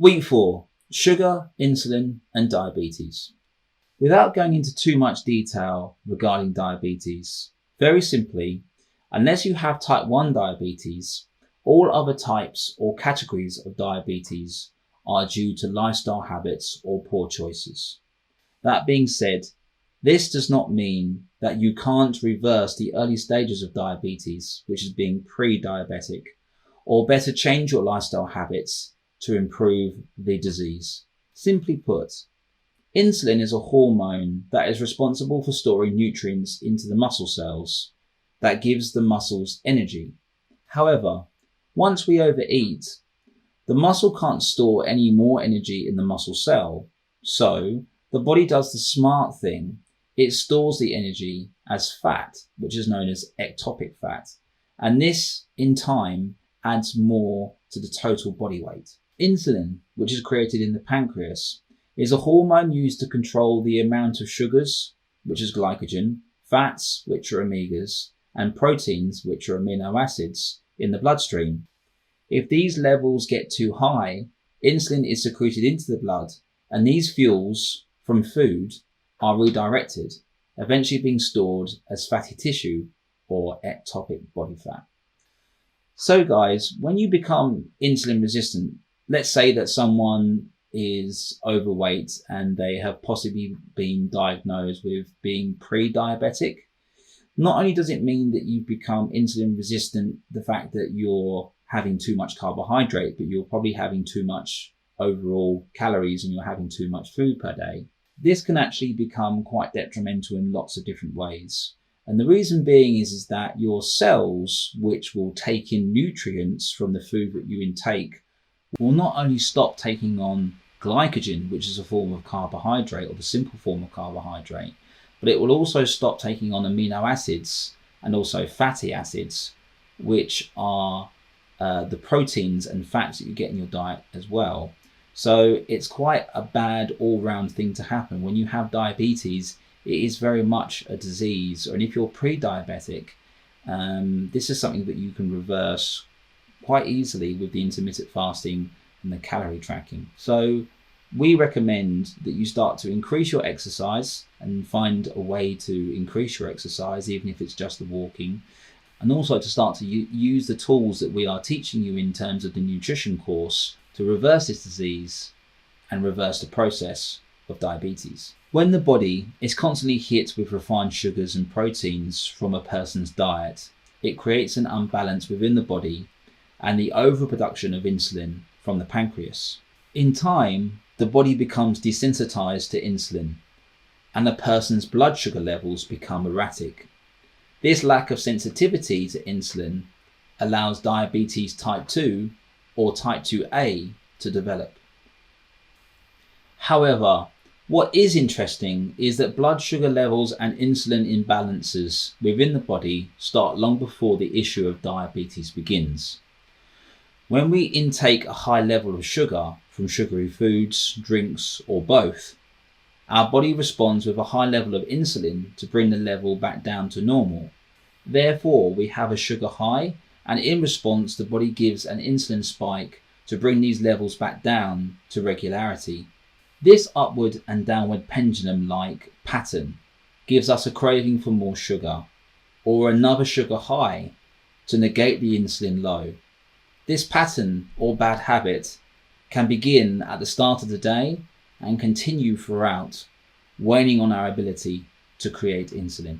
Week 4, sugar, insulin and diabetes. Without going into too much detail regarding diabetes, very simply, unless you have type 1 diabetes, all other types or categories of diabetes are due to lifestyle habits or poor choices. That being said, this does not mean that you can't reverse the early stages of diabetes, which is being pre-diabetic, or better change your lifestyle habits to improve the disease. Simply put, insulin is a hormone that is responsible for storing nutrients into the muscle cells that gives the muscles energy. However, once we overeat, the muscle can't store any more energy in the muscle cell, so the body does the smart thing. It stores the energy as fat, which is known as ectopic fat, and this in time adds more to the total body weight. Insulin, which is created in the pancreas, is a hormone used to control the amount of sugars, which is glycogen, fats, which are omegas, and proteins, which are amino acids, in the bloodstream. If these levels get too high, insulin is secreted into the blood, and these fuels from food are redirected, eventually being stored as fatty tissue or ectopic body fat. So guys, when you become insulin resistant, let's say that someone is overweight and they have possibly been diagnosed with being pre-diabetic. Not only does it mean that you become insulin resistant, the fact that you're having too much carbohydrate, but you're probably having too much overall calories and you're having too much food per day. This can actually become quite detrimental in lots of different ways. And the reason being is that your cells, which will take in nutrients from the food that you intake, will not only stop taking on glycogen, which is a form of carbohydrate or the simple form of carbohydrate, but it will also stop taking on amino acids and also fatty acids, which are the proteins and fats that you get in your diet as well. So it's quite a bad all-round thing to happen. When you have diabetes, it is very much a disease, and if you're pre-diabetic, this is something that you can reverse quite easily with the intermittent fasting and the calorie tracking. So we recommend that you start to increase your exercise and find a way to increase your exercise, even if it's just the walking, and also to start to use the tools that we are teaching you in terms of the nutrition course to reverse this disease and reverse the process of diabetes. When the body is constantly hit with refined sugars and proteins from a person's diet, it creates an imbalance within the body and the overproduction of insulin from the pancreas. In time, the body becomes desensitized to insulin and the person's blood sugar levels become erratic. This lack of sensitivity to insulin allows diabetes type 2 or type 2A to develop. However, what is interesting is that blood sugar levels and insulin imbalances within the body start long before the issue of diabetes begins. When we intake a high level of sugar from sugary foods, drinks, or both, our body responds with a high level of insulin to bring the level back down to normal. Therefore, we have a sugar high, and in response, the body gives an insulin spike to bring these levels back down to regularity. This upward and downward pendulum-like pattern gives us a craving for more sugar, or another sugar high to negate the insulin low. This pattern or bad habit can begin at the start of the day and continue throughout, waning on our ability to create insulin.